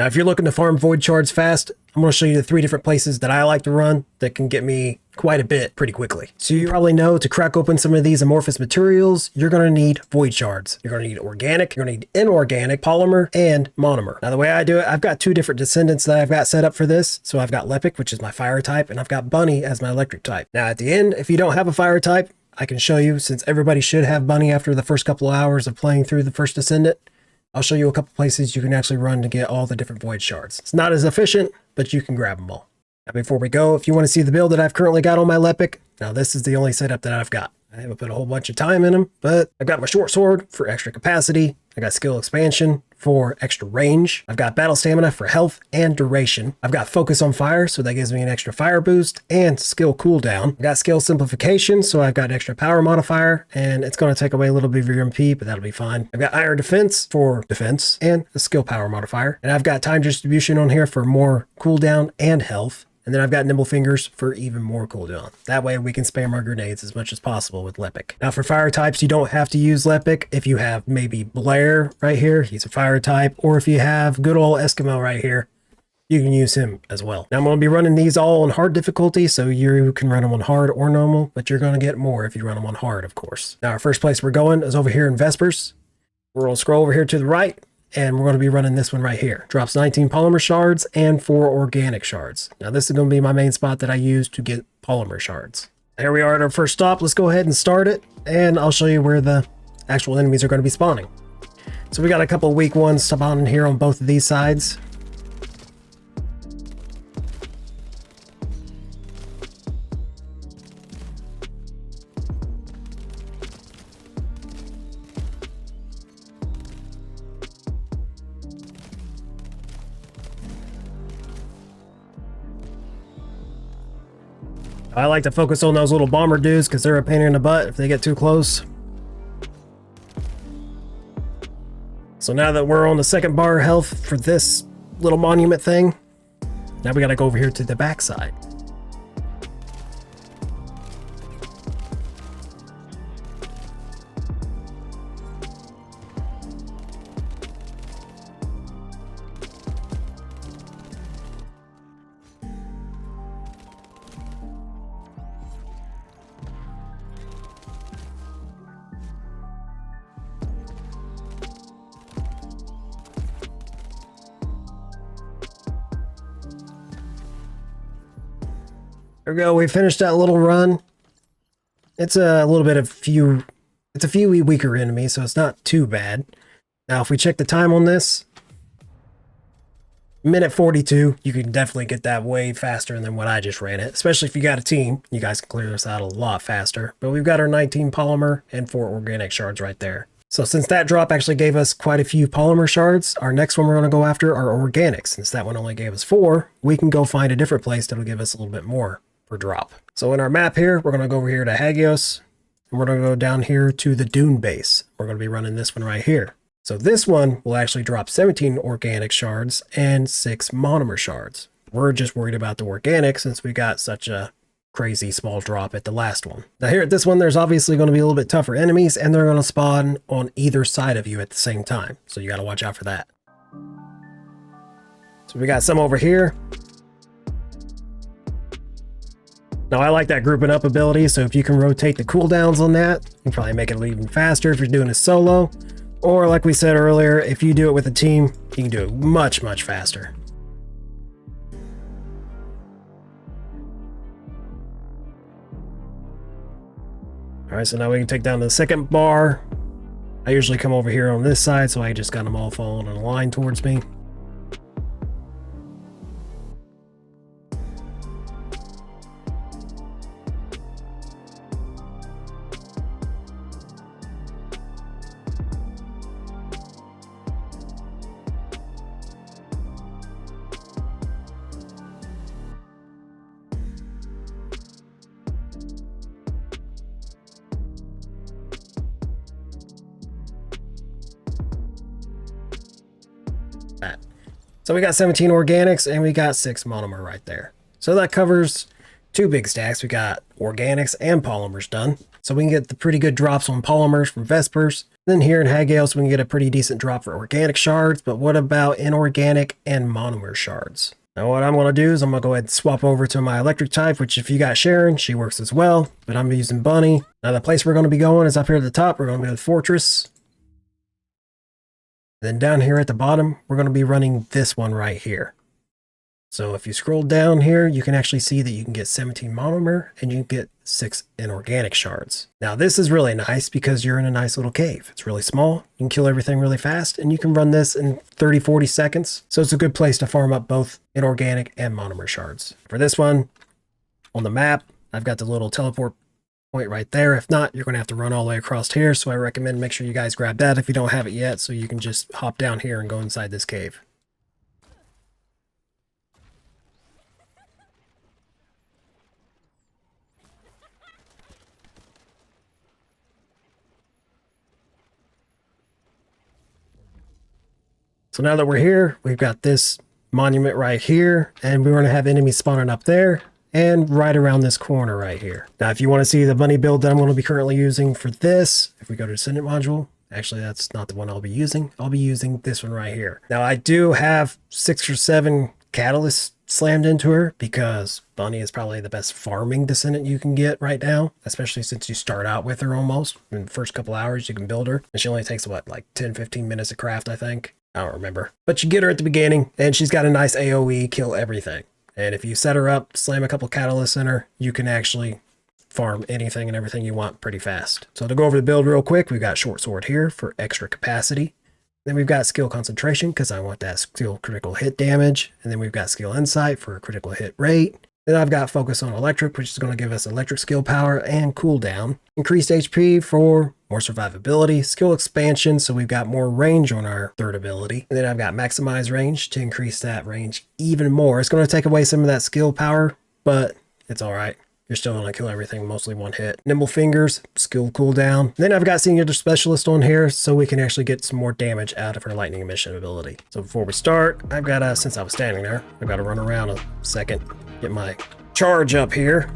Now, if you're looking to farm void shards fast, I'm going to show you the 3 different places that I like to run that can get me quite a bit pretty quickly. So you probably know to crack open some of these amorphous materials, you're going to need void shards. You're going to need organic, you're going to need inorganic, polymer, and monomer. Now, the way I do it, I've got 2 different descendants that I've got set up for this. So I've got Lepic, which is my fire type, and I've got Bunny as my electric type. Now, at the end, if you don't have a fire type, I can show you, since everybody should have Bunny after the first couple of hours of playing through the First Descendant, I'll show you a couple places you can actually run to get all the different void shards. It's not as efficient, but you can grab them all. Now, before we go, if you want to see the build that I've currently got on my Lepic, now this is the only setup that I've got. I haven't put a whole bunch of time in them, but I've got my short sword for extra capacity. I got skill expansion for extra range. I've got battle stamina for health and duration. I've got focus on fire, so that gives me an extra fire boost and skill cooldown. I got skill simplification, so I've got extra power modifier, and it's going to take away a little bit of your MP, but that'll be fine. I've got iron defense for defense and a skill power modifier. And I've got time distribution on here for more cooldown and health. And then I've got nimble fingers for even more cooldown. That way we can spam our grenades as much as possible with Lepic. Now for fire types, you don't have to use Lepic. If you have maybe Blair right here, he's a fire type. Or if you have good old Eskimo right here, you can use him as well. Now I'm going to be running these all on hard difficulty, so you can run them on hard or normal, but you're going to get more if you run them on hard, of course. Now our first place we're going is over here in Vespers. We're going to scroll over here to the right, and we're going to be running this one right here. Drops 19 polymer shards and 4 organic shards. Now this is going to be my main spot that I use to get polymer shards. Here we are at our first stop. Let's go ahead and start it, and I'll show you where the actual enemies are going to be spawning. So we got a couple weak ones spawning here on both of these sides. I like to focus on those little bomber dudes because they're a pain in the butt if they get too close. So now that we're on the second bar health for this little monument thing, now we got to go over here to the backside. There we go. We finished that little run. It's a little bit of it's a few weaker enemies, so it's not too bad. Now, if we check the time on this, minute 42, you can definitely get that way faster than what I just ran it, especially if you got a team. You guys can clear this out a lot faster. But we've got our 19 polymer and 4 organic shards right there. So since that drop actually gave us quite a few polymer shards, our next one we're going to go after are organics. Since that one only gave us 4, we can go find a different place that'll give us a little bit more per drop. So in our map here, we're going to go over here to Hagios, and we're going to go down here to the Dune base. We're going to be running this one right here. So this one will actually drop 17 organic shards and 6 monomer shards. We're just worried about the organic since we got such a crazy small drop at the last one. Now here at this one, there's obviously going to be a little bit tougher enemies, and they're going to spawn on either side of you at the same time. So you got to watch out for that. So we got some over here. Now I like that grouping up ability, so if you can rotate the cooldowns on that, you can probably make it even faster if you're doing a solo. Or like we said earlier, if you do it with a team, you can do it much, much faster. Alright, so now we can take down the second bar. I usually come over here on this side, so I just got them all falling in a line towards me. So we got 17 organics and we got 6 monomer right there. So that covers 2 big stacks. We got organics and polymers done. So we can get the pretty good drops on polymers from Vespers. Then here in Hagales, we can get a pretty decent drop for organic shards. But what about inorganic and monomer shards? Now what I'm going to do is I'm going to go ahead and swap over to my electric type, which if you got Sharon, she works as well. But I'm using Bunny. Now the place we're going to be going is up here at the top. We're going to go to Fortress. Then down here at the bottom, we're going to be running this one right here. So if you scroll down here, you can actually see that you can get 17 monomer and you can get 6 inorganic shards. Now this is really nice because you're in a nice little cave. It's really small. You can kill everything really fast and you can run this in 30-40 seconds. So it's a good place to farm up both inorganic and monomer shards. For this one, on the map, I've got the little teleport point right there. If not, you're going to have to run all the way across here. So I recommend make sure you guys grab that if you don't have it yet, so you can just hop down here and go inside this cave. So now that we're here, we've got this monument right here, and we're going to have enemies spawning up there and right around this corner right here. Now, if you want to see the bunny build that I'm going to be currently using for this, if we go to Descendant module, actually, that's not the one I'll be using. I'll be using this one right here. Now, I do have 6 or 7 catalysts slammed into her because Bunny is probably the best farming Descendant you can get right now, especially since you start out with her almost. In the first couple hours, you can build her. And she only takes, what, like 10-15 minutes to craft, I think. I don't remember. But you get her at the beginning, and she's got a nice AoE, kill everything. And if you set her up, slam a couple catalysts in her, you can actually farm anything and everything you want pretty fast. So to go over the build real quick, we've got Short Sword here for extra capacity. Then we've got Skill Concentration because I want that skill critical hit damage. And then we've got Skill Insight for a critical hit rate. Then I've got Focus on Electric, which is going to give us electric skill power and cooldown. Increased HP for more survivability. Skill Expansion, so we've got more range on our third ability. And then I've got Maximize Range to increase that range even more. It's going to take away some of that skill power, but it's all right. You're still going to kill everything, mostly one hit. Nimble Fingers, skill cooldown. Then I've got Senior Specialist on here, so we can actually get some more damage out of her Lightning Emission ability. So before we start, I've got to, since I was standing there, I've got to run around a second, get my charge up here.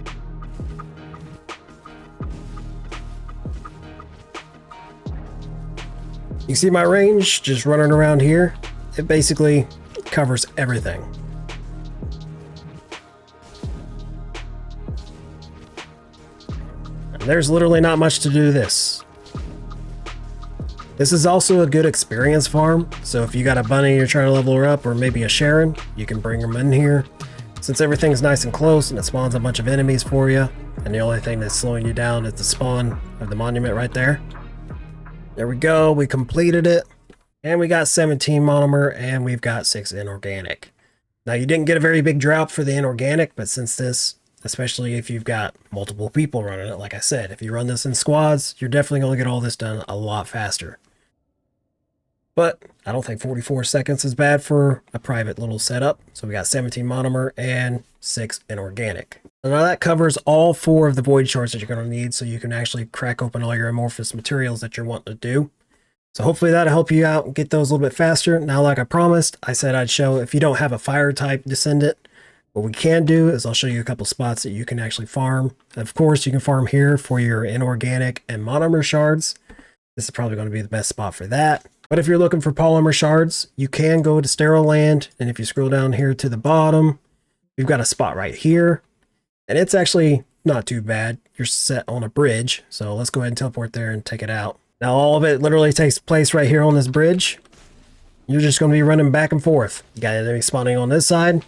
You see my range just running around here? It basically covers everything. And there's literally not much to do this. This is also a good experience farm, so if you got a bunny you're trying to level her up, or maybe a Sharon, you can bring them in here. Since everything's nice and close and it spawns a bunch of enemies for you, and the only thing that's slowing you down is the spawn of the monument right there. There we go, we completed it. And we got 17 monomer and we've got 6 inorganic. Now you didn't get a very big drop for the inorganic, but since this, especially if you've got multiple people running it, like I said, if you run this in squads, you're definitely going to get all this done a lot faster. But I don't think 44 seconds is bad for a private little setup. So we got 17 monomer and 6 inorganic. Now that covers all 4 of the void shards that you're going to need, so you can actually crack open all your amorphous materials that you're wanting to do. So hopefully that'll help you out and get those a little bit faster. Now, like I promised, I said I'd show if you don't have a fire type Descendant, what we can do is I'll show you a couple spots that you can actually farm. Of course, you can farm here for your inorganic and monomer shards. This is probably going to be the best spot for that. But if you're looking for polymer shards, you can go to Sterile Land. And if you scroll down here to the bottom, we've got a spot right here. And it's actually not too bad. You're set on a bridge. So let's go ahead and teleport there and take it out. Now all of it literally takes place right here on this bridge. You're just going to be running back and forth. You got enemies spawning on this side.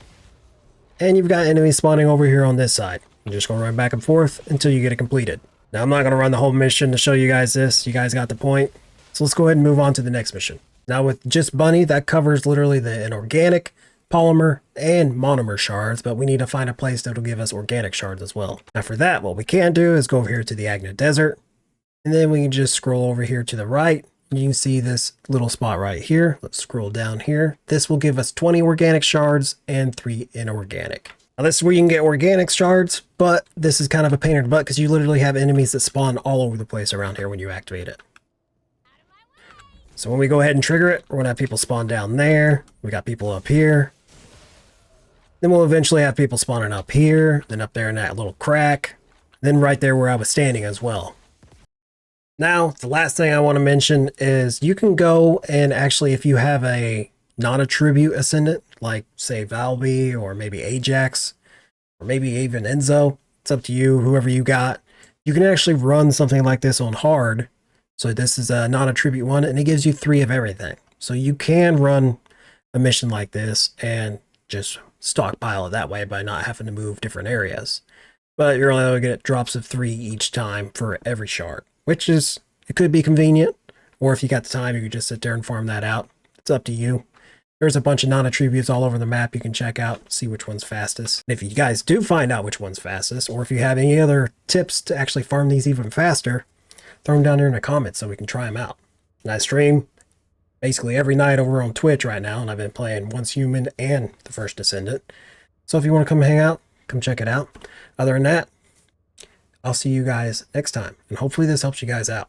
And you've got enemies spawning over here on this side. You're just going to run back and forth until you get it completed. Now I'm not going to run the whole mission to show you guys this. You guys got the point. So let's go ahead and move on to the next mission. Now with just Bunny, that covers literally the inorganic, polymer, and monomer shards, but we need to find a place that'll give us organic shards as well. Now for that, what we can do is go over here to the Agna Desert, and then we can just scroll over here to the right. You can see this little spot right here. Let's scroll down here. This will give us 20 organic shards and 3 inorganic. Now this is where you can get organic shards, but this is kind of a pain in the butt because you literally have enemies that spawn all over the place around here when you activate it. So when we go ahead and trigger it, we're going to have people spawn down there. We got people up here. Then we'll eventually have people spawning up here, then up there in that little crack, then right there where I was standing as well. Now, the last thing I want to mention is you can go and actually, if you have a non-attribute ascendant, like say Valby or maybe Ajax, or maybe even Enzo, it's up to you, whoever you got. You can actually run something like this on hard. So this is a non-attribute one, and it gives you 3 of everything. So you can run a mission like this and just stockpile it that way by not having to move different areas. But you're only going to get drops of 3 each time for every shard, which is, it could be convenient. Or if you got the time, you could just sit there and farm that out. It's up to you. There's a bunch of non-attributes all over the map you can check out, see which one's fastest. And if you guys do find out which one's fastest, or if you have any other tips to actually farm these even faster, throw them down here in the comments so we can try them out. And I stream basically every night over on Twitch right now, and I've been playing Once Human and the First Descendant. So if you want to come hang out, come check it out. Other than that, I'll see you guys next time, and hopefully this helps you guys out.